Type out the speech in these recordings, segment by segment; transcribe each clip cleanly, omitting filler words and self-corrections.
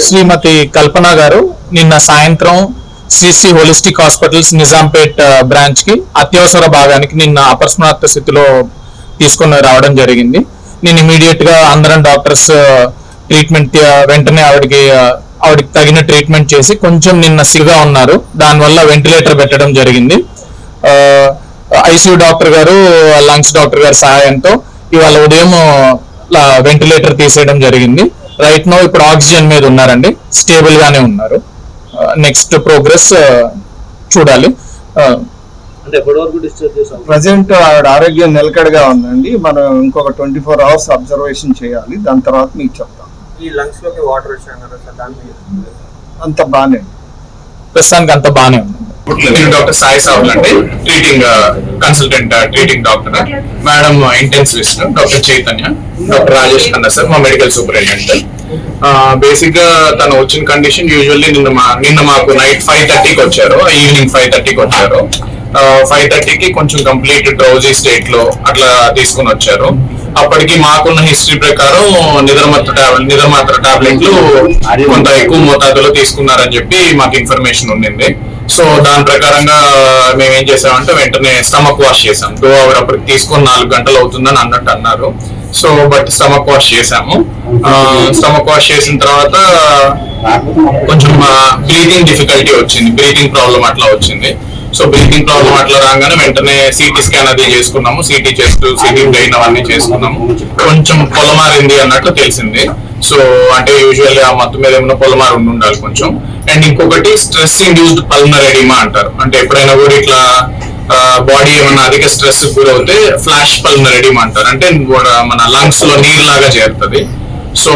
శ్రీమతి కల్పన గారు నిన్న సాయంత్రం Sri holistic hospitals Nizampet branch కి అత్యవసర భాగానికి నిన్న అపస్మారక స్థితిలో తీసుకుని రావడం జరిగింది. నేను ఇమీడియట్ గా అందరం డాక్టర్స్ ట్రీట్మెంట్ వెంటనే ఆవిడకి తగిన ట్రీట్మెంట్ చేసి కొంచెం నిన్న సిగ్గా ఉన్నారు, దానివల్ల వెంటిలేటర్ పెట్టడం జరిగింది. ఐసీయూ డాక్టర్ గారు లంగ్స్ డాక్టర్ గారి సహాయంతో ఇవాళ ఉదయం వెంటిలేటర్ తీసేయడం జరిగింది. రైట్ నో ఇప్పుడు ఆక్సిజన్ మీద ఉన్నారండి, స్టేబుల్ గానే ఉన్నారు. నెక్స్ట్ ప్రోగ్రెస్ చూడాలి. ప్రజెంట్ ఆవిడ ఆరోగ్యం నిలకడగా ఉందండి. మనం ఇంకొక 24 hours అబ్జర్వేషన్ చేయాలి, దాని తర్వాత మీకు చెప్తాం. ఈ లంగ్స్ లోకి వాటర్ వచ్చాను అంత బానే, ప్రస్తుతానికి అంత బానే ఉంది. డాక్టర్ సాయి సావుల్ అండి, treating consultant treating doctor. Madam intensivist doctor Chaitanya, doctor Rajesh Khanna sir మా మెడికల్ సూపరింటెండెంట్. బేసిక్ గా తను వచ్చిన కండిషన్ యూజువల్లీ నిన్న మాకు నైట్ 5:30కి వచ్చారు, ఈవినింగ్ 5:30కి వచ్చారు. 5:30కి కొంచెం కంప్లీట్ డ్రౌజీ స్టేట్ లో అట్లా తీసుకుని వచ్చారు. అప్పటికి మాకున్న హిస్టరీ ప్రకారం నిద్రమాత్ర టాబ్లెట్లు కొంత ఎక్కువ మోతాదులో తీసుకున్నారని చెప్పి మాకు ఇన్ఫర్మేషన్ ఉండింది. సో దాని ప్రకారంగా మేము ఏం చేసామంటే వెంటనే స్టమక్ వాష్ చేసాం. ఆవిడ అప్పటికి తీసుకొని 4 గంటలు అవుతుందని అన్నట్టు అన్నారు. సో బట్ స్టమక్ వాష్ చేసాము. స్టమక్ వాష్ చేసిన తర్వాత కొంచెం బ్రీతింగ్ డిఫికల్టీ వచ్చింది, బ్రీతింగ్ ప్రాబ్లం అట్లా వచ్చింది. సో బ్రీతింగ్ ప్రాబ్లం అట్లా రాగానే వెంటనే సిటీ స్కాన్ అది చేసుకున్నాము. సిటీ చేస్తూ సిటీ బ్రెయిన్ అవన్నీ చేసుకున్నాము. కొంచెం పొలమారింది అన్నట్లు తెలిసింది. సో అంటే యూజువల్లీ ఆ మత్తు మీద ఏమైనా పొలమారు ఉండాలి కొంచెం. అండ్ ఇంకొకటి స్ట్రెస్ ఇండ్యూస్డ్ పల్మనరీ ఎడిమా అంటారు. అంటే ఎప్పుడైనా కూడా ఇట్లా బాడీ ఏమైనా అధిక స్ట్రెస్ గురవుతే ఫ్లాష్ పల్మనరీ ఎడిమా అంటారు. అంటే మన లంగ్స్ లో నీరు లాగా చేరుతుంది. సో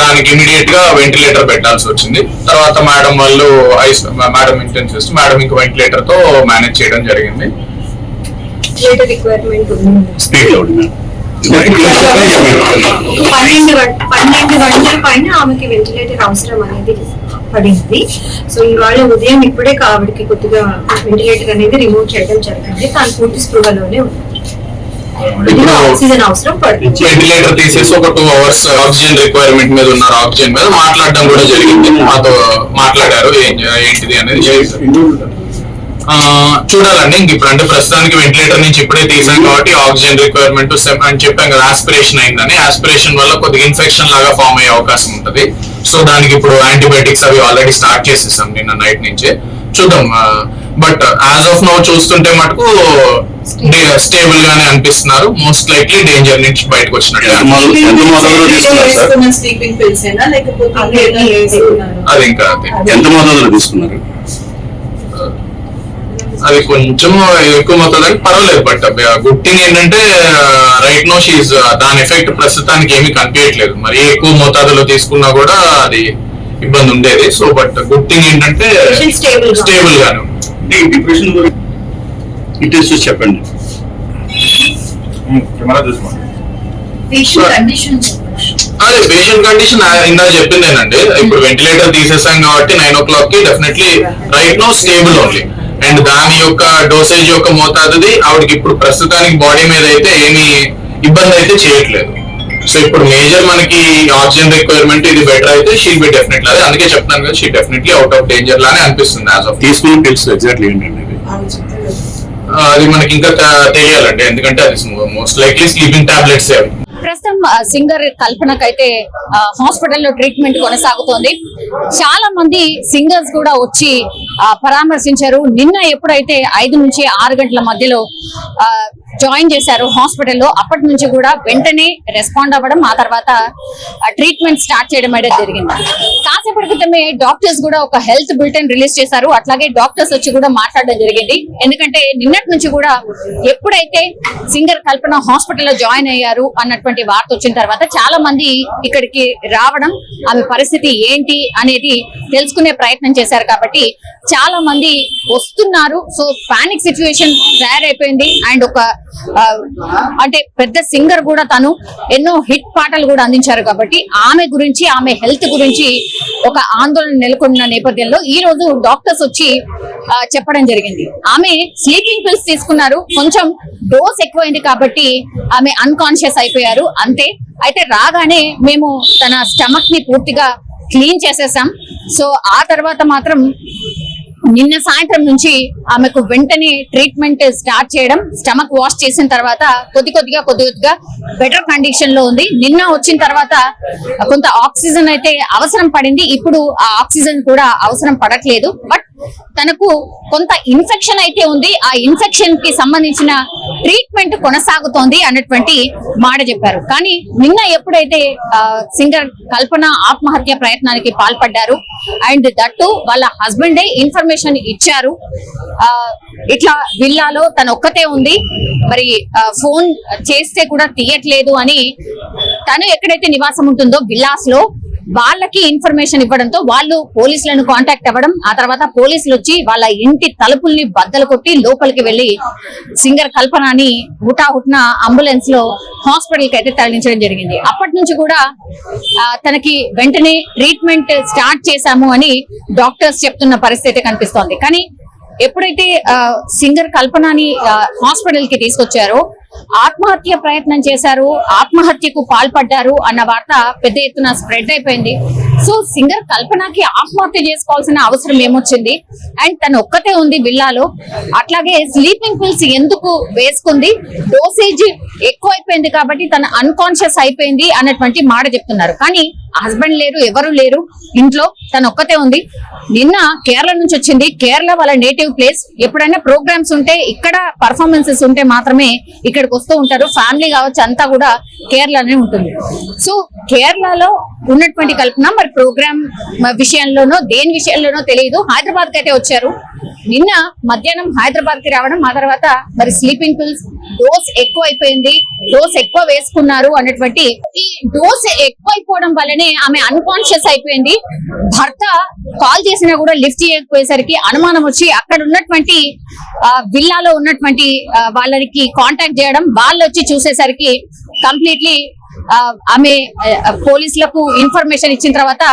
దానికి ఇమీడియట్ గా వెంటిలేటర్ పెట్టాల్సి వచ్చింది. తర్వాత మేడం వాళ్ళు మేడం ఇంటెన్సివిస్ట్ మేడం ఇంకా వెంటిలేటర్ తో మేనేజ్ చేయడం జరిగింది. స్పీడ్ 12 గంటల పైన ఆమెకి వెంటిలేటర్ అవసరం అనేది పడింది. సో ఇవాళ ఉదయం ఇప్పుడే ఆవిడకి కొద్దిగా వెంటిలేటర్ అనేది రిమూవ్ చేయడం జరిగింది. తాను పూర్తి స్పృహలోనే ఉంది. ఆక్సిజన్ అవసరం పడుతుంది. వెంటిలేటర్ తీసేసి ఒక 2 hours ఆక్సిజన్ రిక్వైర్మెంట్ మీద ఉన్నారు. ఆక్సిజన్ మీద మాట్లాడడం కూడా జరిగింది. మాతో మాట్లాడారు ఏంటిది అనేది చూడాలండి. ఇంక ఇప్పుడు అంటే ప్రస్తుతానికి వెంటిలేటర్ నుంచి ఇప్పుడే తీసాం కాబట్టి ఆక్సిజన్ రిక్వైర్మెంట్ అని చెప్పాం కదా, ఆస్పిరేషన్ అయిందని. ఆస్పిరేషన్ వల్ల కొద్దిగా ఇన్ఫెక్షన్ లాగా ఫామ్ అయ్యే అవకాశం ఉంటుంది. సో దానికి ఇప్పుడు యాంటీబయాటిక్స్ అవి ఆల్రెడీ స్టార్ట్ చేసేసాం నిన్న నైట్ నుంచే. చూద్దాం. బట్ యాజ్ ఆఫ్ నౌ చూస్తుంటే మటుకు స్టేబుల్ గానే అనిపిస్తున్నారు. మోస్ట్ లైక్లీ డేంజర్ నుంచి బయటకు వచ్చినట్టు. అది ఇంకా ఎంత మోతాదులో తీసుకున్నారు? అది కొంచెం ఎక్కువ మొత్తం పర్వాలేదు. బట్ గుడ్ థింగ్ ఏంటంటే రైట్ నో షీజ్ దాని ఎఫెక్ట్ ప్రస్తుతానికి ఏమీ కనిపించట్లేదు. మరి ఎక్కువ మోతాదులో తీసుకున్నా కూడా అది ఇబ్బంది ఉండేది. సో బట్ గుడ్ థింగ్ ఏంటంటే స్టేబుల్ గాను. డిప్రెషన్ చెప్పండి. అదే పేషెంట్ కండిషన్ ఇందా చెప్పిందేనండి. ఇప్పుడు వెంటిలేటర్ తీసేసాం కాబట్టి 9 o'clock కి definitely right now stable only. And దాని యొక్క డోసేజ్ యొక్క మోతాదుది ఆవిడకి ఇప్పుడు ప్రస్తుతానికి బాడీ మీద అయితే ఏమి ఇబ్బంది అయితే చేయట్లేదు. సో ఇప్పుడు మేజర్ మనకి ఆక్సిజన్ రిక్వైర్మెంట్ ఇది బెటర్ అయితే షీ బి డెఫినెట్లీ, అదే అందుకే చెప్తాను కదా, she definitely out of danger లానే అనిపిస్తుంది. యాజ్ ఆఫ్ తీసుకుని తెలుసు ఎగ్జాక్ట్లీ ఏంటండి అది మనకి ఇంకా తెలియాలండి, ఎందుకంటే అది మోస్ట్ లైక్లీ స్లీపింగ్ టాబ్లెట్స్ అవి. ప్రస్తుతం సింగర్ కల్పనకైతే హాస్పిటల్లో ట్రీట్మెంట్ కొనసాగుతోంది. చాలా మంది సింగర్స్ కూడా వచ్చి పరామర్శించారు. నిన్న ఎప్పుడైతే 5 నుంచి 6 గంటల మధ్యలో జాయిన్ చేశారు హాస్పిటల్లో, అప్పటి నుంచి కూడా వెంటనే రెస్పాండ్ అవ్వడం, ఆ తర్వాత ట్రీట్మెంట్ స్టార్ట్ చేయడం అనేది జరిగింది. కాసేపటి క్రితమే డాక్టర్స్ కూడా ఒక హెల్త్ బులెటిన్ రిలీజ్ చేశారు. అట్లాగే డాక్టర్స్ వచ్చి కూడా మాట్లాడడం జరిగింది. ఎందుకంటే నిన్నటి నుంచి కూడా ఎప్పుడైతే సింగర్ కల్పన హాస్పిటల్లో జాయిన్ అయ్యారు అన్నటువంటి వార్త వచ్చిన తర్వాత చాలా మంది ఇక్కడికి రావడం, ఆమె పరిస్థితి ఏంటి అనేది తెలుసుకునే ప్రయత్నం చేశారు. కాబట్టి చాలా మంది వస్తున్నారు. సో పానిక్ సిచ్యువేషన్ తయారైపోయింది. అండ్ ఒక అంటే పెద్ద సింగర్ కూడా, తను ఎన్నో హిట్ పాటలు కూడా అందించారు. కాబట్టి ఆమె గురించి, ఆమె హెల్త్ గురించి ఒక ఆందోళన నెలకొన్న నేపథ్యంలో ఈ రోజు డాక్టర్స్ వచ్చి చెప్పడం జరిగింది. ఆమె స్లీపింగ్ పిల్స్ తీసుకున్నారు, కొంచెం డోస్ ఎక్కువైంది కాబట్టి ఆమె అన్కాన్షియస్ అయిపోయారు అంతే. అయితే రాగానే మేము తన స్టమక్ ని పూర్తిగా క్లీన్ చేసేసాం. సో ఆ తర్వాత మాత్రం నిన్న సాయంత్రం నుంచి ఆమెకు వెంటనే ట్రీట్మెంట్ స్టార్ట్ చేయడం, స్టమక్ వాష్ చేసిన తర్వాత కొద్ది కొద్దిగా బెటర్ కండిషన్ లో ఉంది. నిన్న వచ్చిన తర్వాత కొంత ఆక్సిజన్ అయితే అవసరం పడింది, ఇప్పుడు ఆ ఆక్సిజన్ కూడా అవసరం పడట్లేదు. బట్ తనకు కొంత ఇన్ఫెక్షన్ అయితే ఉంది, ఆ ఇన్ఫెక్షన్ కి సంబంధించిన ట్రీట్మెంట్ కొనసాగుతోంది అన్నటువంటి మాట చెప్పారు. కానీ నిన్న ఎప్పుడైతే సింగర్ కల్పన ఆత్మహత్య ప్రయత్నానికి పాల్పడ్డారు అండ్ దట్టు వాళ్ళ హస్బెండే ఇన్ఫర్మేషన్ ఇచ్చారు, ఇట్లా విల్లాలో తన ఒక్కతే ఉంది, మరి ఫోన్ చేస్తే కూడా తీయట్లేదు అని తను ఎక్కడైతే నివాసం ఉంటుందో విల్లాస్ లో వాళ్ళకి ఇన్ఫర్మేషన్ ఇవ్వడంతో వాళ్ళు పోలీసులను కాంటాక్ట్ అవ్వడం, ఆ తర్వాత పోలీసులు వచ్చి వాళ్ళ ఇంటి తలుపుల్ని బద్దలు కొట్టి లోపలికి వెళ్లి సింగర్ కల్పనని హుటాహుట్న అంబులెన్స్ లో హాస్పిటల్ కి అయితే తరలించడం జరిగింది. అప్పటి నుంచి కూడా తనకి వెంటనే ట్రీట్మెంట్ స్టార్ట్ చేశాము అని డాక్టర్స్ చెప్తున్న పరిస్థితి కనిపిస్తోంది. కానీ ఎప్పుడైతే సింగర్ కల్పనని హాస్పిటల్ కి తీసుకొచ్చారో ఆత్మహత్య ప్రయత్నం చేశారు, ఆత్మహత్యకు పాల్పడ్డారు అన్న వార్త పెద్ద ఎత్తున స్ప్రెడ్ అయిపోయింది. సో సింగర్ కల్పనకి ఆత్మహత్య చేసుకోవాల్సిన అవసరం ఏమొచ్చింది? అండ్ తను ఒక్కతే ఉంది విల్లాలో, అట్లాగే స్లీపింగ్ పిల్స్ ఎందుకు వేసుకుంది, డోసేజ్ ఎక్కువ అయిపోయింది కాబట్టి తను అన్కాన్షియస్ అయిపోయింది అన్నటువంటి మాట చెప్తున్నారు. కానీ హస్బెండ్ లేరు, ఎవరు లేరు ఇంట్లో, తను ఒక్కతే ఉంది. నిన్న కేరళ నుంచి వచ్చింది, కేరళ వాళ్ళ నేటివ్ ప్లేస్. ఎప్పుడైనా ప్రోగ్రామ్స్ ఉంటే, ఇక్కడ పర్ఫార్మెన్సెస్ ఉంటే మాత్రమే ఇక్కడికి వస్తూ ఉంటారు. ఫ్యామిలీ కావచ్చు అంతా కూడా కేరళనే ఉంటుంది. సో కేరళలో ఉన్నటువంటి కల్పన మరి ప్రోగ్రామ్ విషయంలోనో దేని విషయంలోనో తెలియదు, హైదరాబాద్ కి అయితే వచ్చారు. నిన్న మధ్యాహ్నం హైదరాబాద్ కి రావడం, ఆ తర్వాత మరి స్లీపింగ్ పిల్స్ డోస్ ఎక్కువ అయిపోయింది, డోస్ ఎక్కువ వేసుకున్నారు అన్నటువంటి ఈ డోస్ ఎక్కువ అయిపోవడం వల్లనే ఆమె అన్కాన్షియస్ అయిపోయింది. భర్త కాల్ చేసినా కూడా లిఫ్ట్ చేయకపోయేసరికి అనుమానం వచ్చి అక్కడ ఉన్నటువంటి విల్లాలో ఉన్నటువంటి వాళ్ళకి కాంటాక్ట్ చేయడం, వాళ్ళు వచ్చి చూసేసరికి కంప్లీట్లీ ఆమె పోలీసులకు ఇన్ఫర్మేషన్ ఇచ్చిన తర్వాత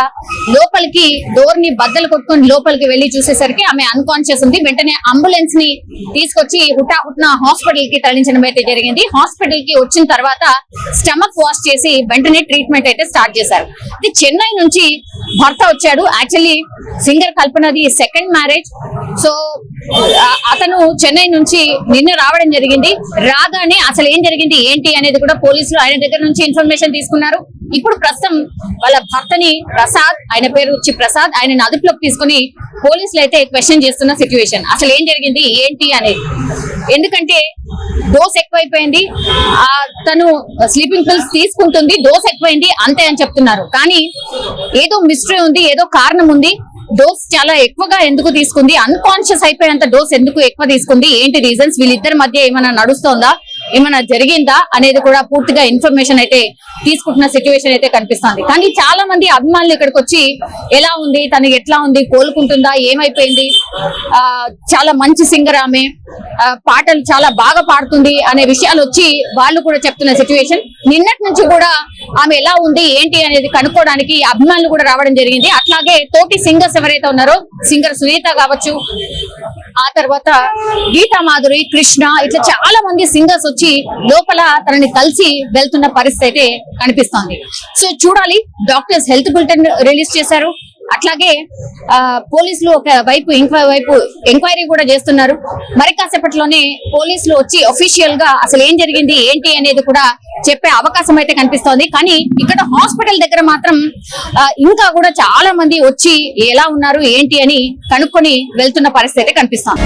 లోపలికి డోర్ ని బద్దలు కొట్టుకొని లోపలికి వెళ్లి చూసేసరికి ఆమె అన్కాన్షియస్ ఉంది. వెంటనే అంబులెన్స్ ని తీసుకొచ్చి హుటాహుట్న హాస్పిటల్ కి తరలించడం అయితే జరిగింది. హాస్పిటల్ కి వచ్చిన తర్వాత స్టమక్ వాష్ చేసి వెంటనే ట్రీట్మెంట్ అయితే స్టార్ట్ చేశారు. ఇది చెన్నై నుంచి భర్త వచ్చాడు. యాక్చువల్లీ సింగర్ కల్పనది సెకండ్ మ్యారేజ్. సో అతను చెన్నై నుంచి నిన్న రావడం జరిగింది. రాగానే అసలు ఏం జరిగింది ఏంటి అనేది కూడా పోలీసులు ఆయన దగ్గర నుంచి ఇన్ఫర్మేషన్ తీసుకున్నారు. ఇప్పుడు ప్రస్తుతం వాళ్ళ భర్తని ప్రసాద్, ఆయన పేరు వచ్చి ప్రసాద్, ఆయన అదుపులోకి తీసుకుని పోలీసులు అయితే క్వశ్చన్ చేస్తున్న సిచ్యువేషన్. అసలు ఏం జరిగింది ఏంటి అనేది, ఎందుకంటే డోస్ ఎక్కువైపోయింది, తను స్లీపింగ్ పిల్స్ తీసుకుంటుంది, డోస్ ఎక్కువైంది అంతే అని చెప్తున్నారు. కానీ ఏదో మిస్టరీ ఉంది, ఏదో కారణం ఉంది. డోస్ చాలా ఎక్కువగా ఎందుకు తీసుకుంది, అన్కాన్షియస్ అయిపోయేంత డోస్ ఎందుకు ఎక్కువ తీసుకుంది, ఏంటి రీజన్స్, వీళ్ళిద్దరి మధ్య ఏమైనా నడుస్తోందా, ఏమైనా జరిగిందా అనేది కూడా పూర్తిగా ఇన్ఫర్మేషన్ అయితే తీసుకుంటున్న సిచ్యువేషన్ అయితే కనిపిస్తుంది. కానీ చాలా మంది అభిమానులు ఇక్కడికి వచ్చి ఎలా ఉంది, తను ఎట్లా ఉంది, కోలుకుంటుందా, ఏమైపోయింది, చాలా మంచి సింగర్ ఆమె, పాటలు చాలా బాగా పాడుతుంది అనే విషయాలు వచ్చి వాళ్ళు కూడా చెప్తున్న సిచ్యువేషన్. నిన్నటి నుంచి కూడా ఆమె ఎలా ఉంది ఏంటి అనేది కనుక్కోవడానికి అభిమానులు కూడా రావడం జరిగింది. అట్లాగే తోటి సింగర్స్ ఎవరైతే ఉన్నారో, సింగర్ సునీత కావచ్చు, ఆ తర్వాత గీతా మాధురి, కృష్ణ, ఇట్లా చాలా మంది సింగర్స్ వచ్చి లోపల తనని కలిసి వెళ్తున్న పరిస్థితి అయితే కనిపిస్తోంది. సో చూడాలి, డాక్టర్స్ హెల్త్ బులెటిన్ రిలీజ్ చేశారు. అట్లాగే పోలీసులు ఒక వైపు ఎంక్వైరీ కూడా చేస్తున్నారు. మరి కాసేపట్లోనే పోలీసులు వచ్చి అఫీషియల్ గా అసలు ఏం జరిగింది ఏంటి అనేది కూడా చెప్పే అవకాశం అయితే కనిపిస్తోంది. కానీ ఇక్కడ హాస్పిటల్ దగ్గర మాత్రం ఇంకా కూడా చాలా మంది వచ్చి ఎలా ఉన్నారు ఏంటి అని కనుక్కొని వెళ్తున్న పరిస్థితి అయితే కనిపిస్తోంది.